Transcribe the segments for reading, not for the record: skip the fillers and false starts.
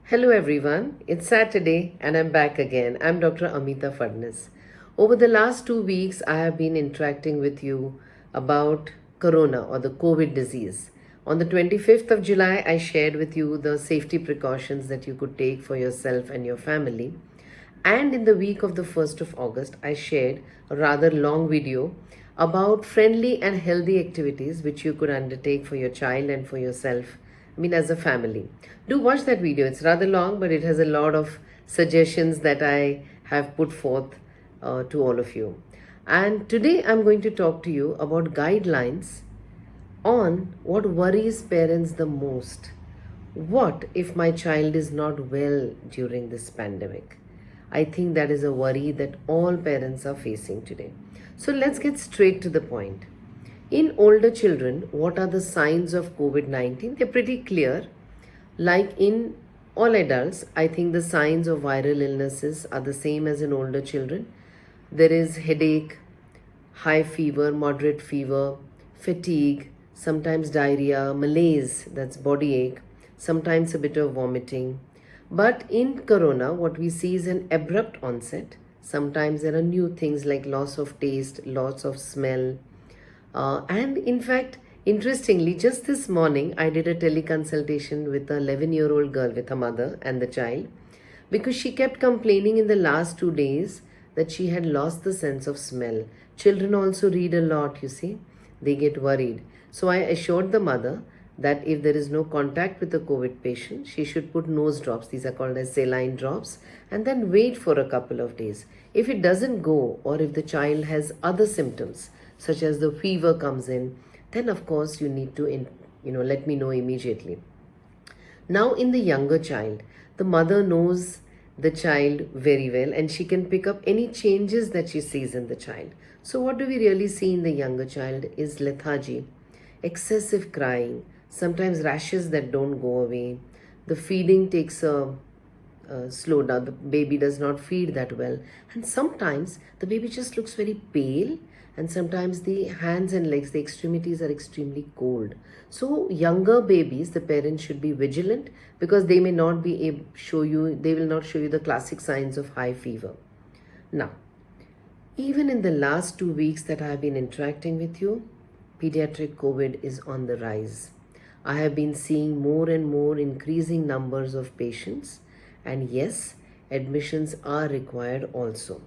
Hello everyone, it's Saturday and I'm back again. I'm Dr. Amita Fadnis. Over the last 2 weeks, I have been interacting with you about corona or the COVID disease. On the 25th of July, I shared with you the safety precautions that you could take for yourself and your family. And in the week of the 1st of August, I shared a rather long video about friendly and healthy activities which you could undertake for your child and for yourself, as a family. Do watch that video. It's rather long, but it has a lot of suggestions that I have put forth to all of you. And today I'm going to talk to you about guidelines on what worries parents the most. What if my child is not well during this pandemic? I think that is a worry that all parents are facing today. So let's get straight to the point. In older children, what are the signs of COVID 19? They're pretty clear. Like in all adults, I think the signs of viral illnesses are the same as in older children. There is headache, high fever, moderate fever, fatigue, sometimes diarrhea, malaise, that's body ache, sometimes a bit of vomiting. But in corona, what we see is an abrupt onset. Sometimes there are new things like loss of taste, loss of smell. And in fact, interestingly, just this morning, I did a teleconsultation with an 11-year-old girl with her mother and the child because she kept complaining in the last 2 days that she had lost the sense of smell. Children also read a lot, you see, they get worried. So I assured the mother that if there is no contact with the COVID patient, she should put nose drops. These are called as saline drops, and then wait for a couple of days. If it doesn't go, or if the child has other symptoms, such as the fever comes in, then of course you need to, let me know immediately. Now, in the younger child, the mother knows the child very well and she can pick up any changes that she sees in the child. So, what do we really see in the younger child is lethargy, excessive crying, sometimes rashes that don't go away. The feeding takes a slow down. The baby does not feed that well, and sometimes the baby just looks very pale, and sometimes the hands and legs, the extremities are extremely cold. So younger babies, the parents should be vigilant because they may not be able show you, they will not show you the classic signs of high fever. Now, even in the last 2 weeks that I have been interacting with you, pediatric COVID is on the rise. I have been seeing more and more increasing numbers of patients, and yes, admissions are required also.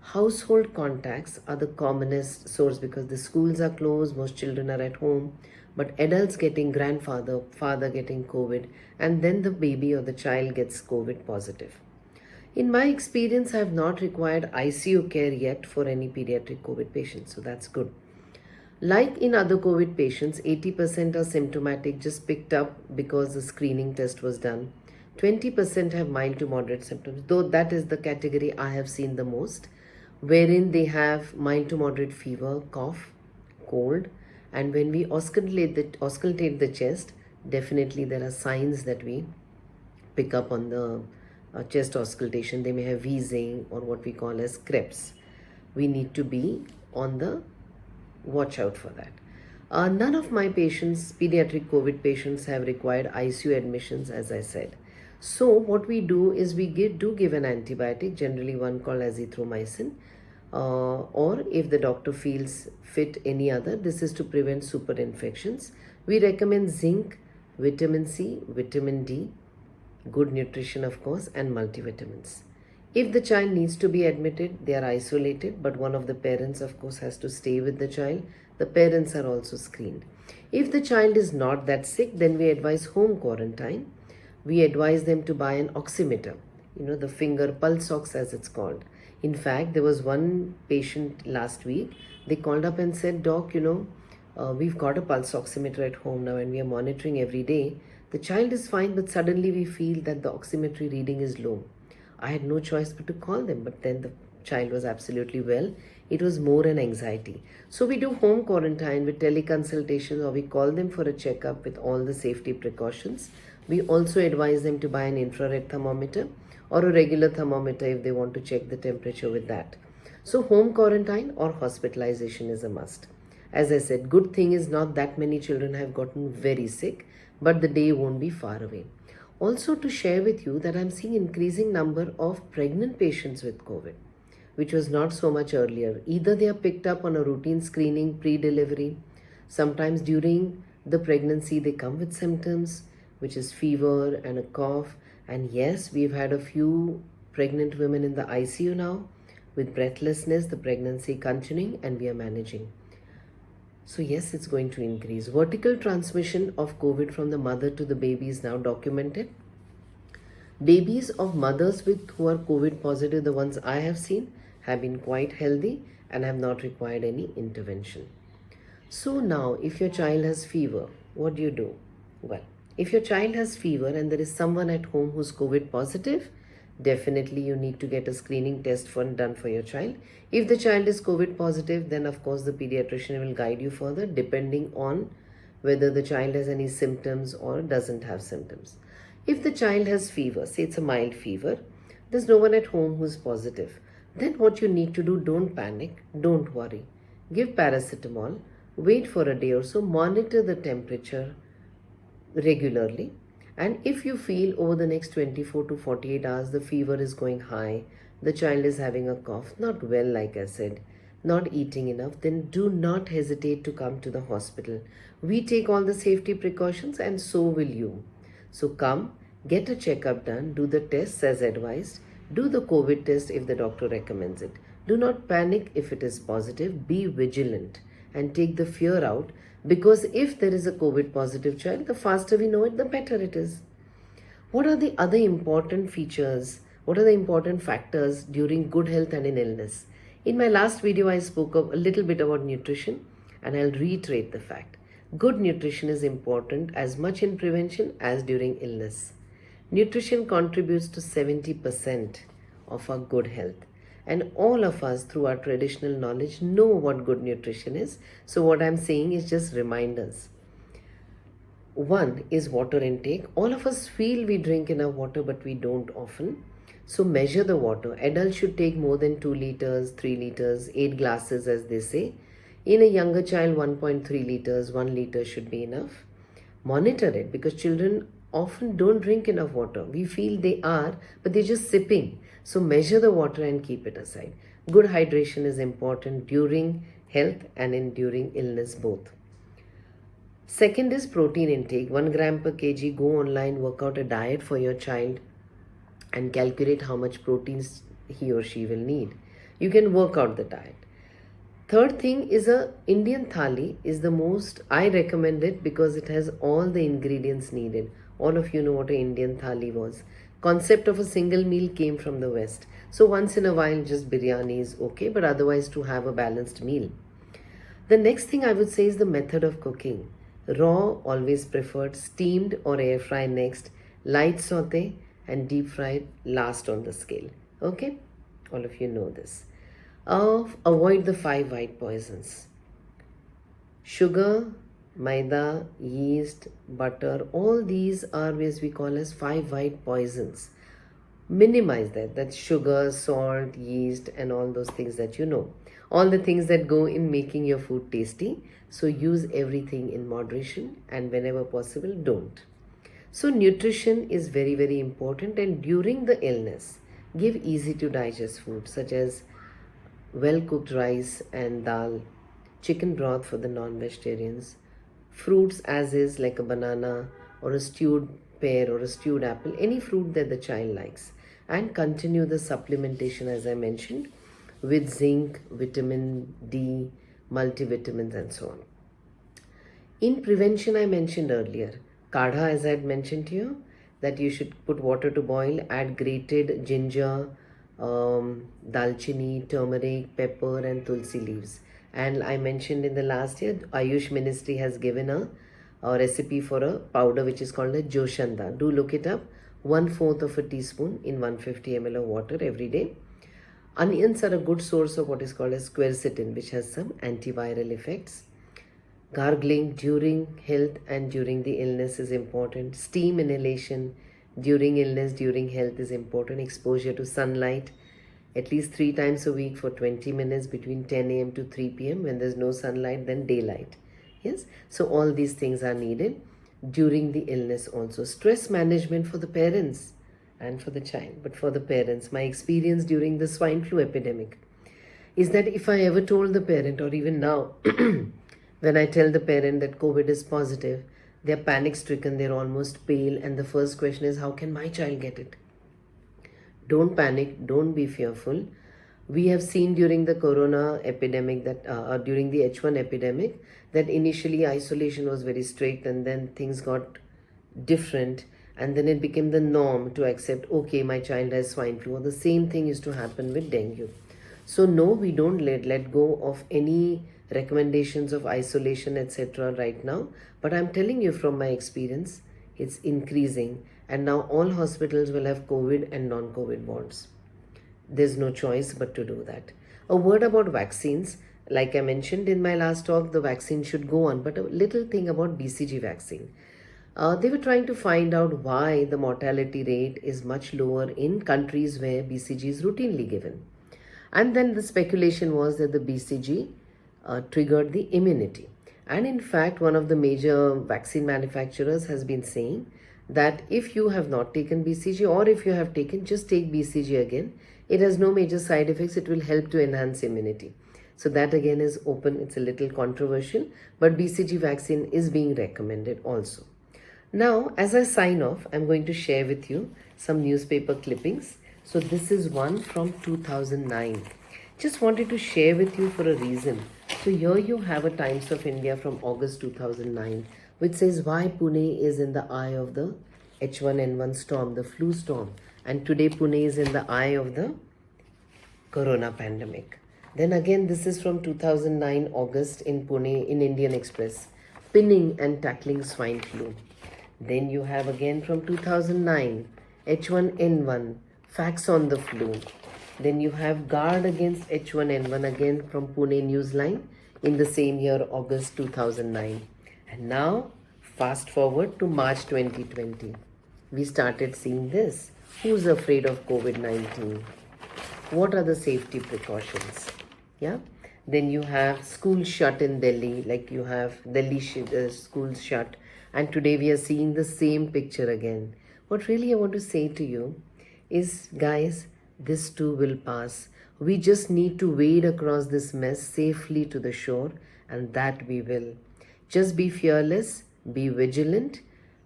Household contacts are the commonest source because the schools are closed, most children are at home, but adults getting grandfather, father getting COVID, and then the baby or the child gets COVID positive. In my experience, I have not required ICU care yet for any pediatric COVID patients, so that's good. Like in other COVID patients, 80% are symptomatic, just picked up because the screening test was done. 20% have mild to moderate symptoms, though that is the category I have seen the most, wherein they have mild to moderate fever, cough, cold, and when we auscultate the chest, definitely there are signs that we pick up on the chest auscultation. They may have wheezing or what we call as creps. We need to be on the watch out for that. None of my patients, pediatric COVID patients, have required ICU admissions, as I said. So what we do is we give an antibiotic, generally one called azithromycin, or if the doctor feels fit, any other. This is to prevent super infections. We recommend zinc, vitamin C, vitamin D, good nutrition of course, and multivitamins. If the child needs to be admitted, they are isolated, but one of the parents of course has to stay with the child. The parents are also screened. If the child is not that sick, then we advise home quarantine. We advise them to buy an oximeter, the finger pulse ox as it's called. In fact, there was one patient last week, they called up and said, Doc, we've got a pulse oximeter at home now and we are monitoring every day. The child is fine, but suddenly we feel that the oximetry reading is low. I had no choice but to call them, but then the child was absolutely well. It was more an anxiety. So we do home quarantine with teleconsultations, or we call them for a checkup with all the safety precautions. We also advise them to buy an infrared thermometer or a regular thermometer if they want to check the temperature with that. So home quarantine or hospitalization is a must. As I said, good thing is not that many children have gotten very sick, but the day won't be far away. Also to share with you that I'm seeing increasing number of pregnant patients with COVID, which was not so much earlier. Either they are picked up on a routine screening pre-delivery, sometimes during the pregnancy they come with symptoms, which is fever and a cough. And yes, we've had a few pregnant women in the ICU now with breathlessness, the pregnancy continuing, and we are managing. So yes, it's going to increase. Vertical transmission of COVID from the mother to the baby is now documented. Babies of mothers with who are COVID positive, the ones I have seen, have been quite healthy and have not required any intervention. So now, if your child has fever, what do you do? Well, if your child has fever and there is someone at home who's COVID positive, definitely you need to get a screening test done for your child. If the child is COVID positive, then of course the pediatrician will guide you further depending on whether the child has any symptoms or doesn't have symptoms. If the child has fever, say it's a mild fever, there's no one at home who's positive, then what you need to do, don't panic, don't worry. Give paracetamol, wait for a day or so, monitor the temperature regularly. And if you feel over the next 24 to 48 hours the fever is going high, the child is having a cough, not well, like I said, not eating enough, then do not hesitate to come to the hospital. We take all the safety precautions and so will you. So come, get a checkup done, do the tests as advised, do the COVID test if the doctor recommends it. Do not panic if it is positive, be vigilant and take the fear out, because if there is a COVID positive child, the faster we know it, the better it is. What are the other important features? What are the important factors during good health and in illness? In my last video, I spoke of a little bit about nutrition, and I'll reiterate the fact. Good nutrition is important as much in prevention as during illness. Nutrition contributes to 70% of our good health. And all of us, through our traditional knowledge, know what good nutrition is. So what I'm saying is just reminders. One is water intake. All of us feel we drink enough water, but we don't often. So measure the water. Adults should take more than 2 liters, 3 liters, 8 glasses as they say. In a younger child, 1.3 liters, 1 liter should be enough. Monitor it, because children often don't drink enough water. We feel they are, but they're just sipping. So measure the water and keep it aside. Good hydration is important during health and during illness both. Second is protein intake. 1 gram per kg. Go online, work out a diet for your child and calculate how much proteins he or she will need. You can work out the diet. Third thing is a Indian thali is the most, I recommend it because it has all the ingredients needed. All of you know what an Indian thali was. Concept of a single meal came from the West. So once in a while just biryani is okay, but otherwise to have a balanced meal. The next thing I would say is the method of cooking. Raw always preferred, steamed or air fry next, light saute and deep fried last on the scale. Okay? All of you know this. Avoid the 5 white poisons. Sugar, maida, yeast, butter, all these are what we call as 5 white poisons. Minimize that. That's sugar, salt, yeast and all those things that you know. All the things that go in making your food tasty. So use everything in moderation and whenever possible, don't. So nutrition is very, very important, and during the illness, give easy to digest food such as well cooked rice and dal, chicken broth for the non-vegetarians, fruits as is like a banana or a stewed pear or a stewed apple, any fruit that the child likes, and continue the supplementation as I mentioned with zinc, vitamin D, multivitamins and so on. In prevention, I mentioned earlier, kadha, as I had mentioned to you, that you should put water to boil, add grated ginger, dalchini, turmeric, pepper and tulsi leaves. And I mentioned in the last year, Ayush Ministry has given a recipe for a powder which is called a Joshanda. Do look it up. 1/4 of a teaspoon in 150 ml of water every day. Onions are a good source of what is called as quercetin, which has some antiviral effects. Gargling during health and during the illness is important. Steam inhalation during illness, during health is important. Exposure to sunlight at least 3 times a week for 20 minutes between 10 a.m. to 3 p.m. When there's no sunlight, then daylight. Yes, so all these things are needed during the illness also. Stress management for the parents and for the child, but for the parents, my experience during the swine flu epidemic is that if I ever told the parent, or even now, when I tell the parent that COVID is positive, they're panic stricken, they're almost pale, and the first question is, how can my child get it? Don't panic, don't be fearful. We have seen during the corona epidemic that, during the H1 epidemic, that initially isolation was very strict and then things got different, and then it became the norm to accept, okay, my child has swine flu. Or the same thing used to happen with dengue. So no, we don't let go of any recommendations of isolation, etc. right now. But I'm telling you from my experience, it's increasing. And now all hospitals will have COVID and non-COVID wards. There's no choice but to do that. A word about vaccines. Like I mentioned in my last talk, the vaccine should go on. But a little thing about BCG vaccine. They were trying to find out why the mortality rate is much lower in countries where BCG is routinely given. And then the speculation was that the BCG triggered the immunity. And in fact, one of the major vaccine manufacturers has been saying that if you have not taken BCG, or if you have taken, just take BCG again. It has no major side effects. It will help to enhance immunity. So that again is open. It's a little controversial, but BCG vaccine is being recommended also. Now, as I sign off, I'm going to share with you some newspaper clippings. So this is one from 2009. Just wanted to share with you for a reason. So here you have a Times of India from August 2009, which says why Pune is in the eye of the H1N1 storm, the flu storm. And today Pune is in the eye of the corona pandemic. Then again, this is from 2009 August in Pune in Indian Express, pinning and tackling swine flu. Then you have again from 2009 H1N1, facts on the flu. Then you have guard against H1N1 again from Pune Newsline in the same year, August 2009. And now, fast forward to March 2020. We started seeing this. Who's afraid of COVID-19? What are the safety precautions? Yeah. Then you have schools shut in Delhi, like you have Delhi schools shut. And today we are seeing the same picture again. What really I want to say to you is, guys, this too will pass. We just need to wade across this mess safely to the shore, and that we will. Just be fearless, be vigilant,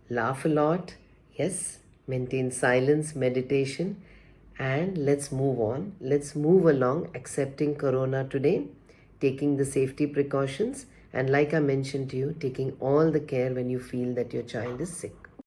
laugh a lot, yes, maintain silence, meditation, and let's move on. Let's move along, accepting corona today, taking the safety precautions, and like I mentioned to you, taking all the care when you feel that your child is sick.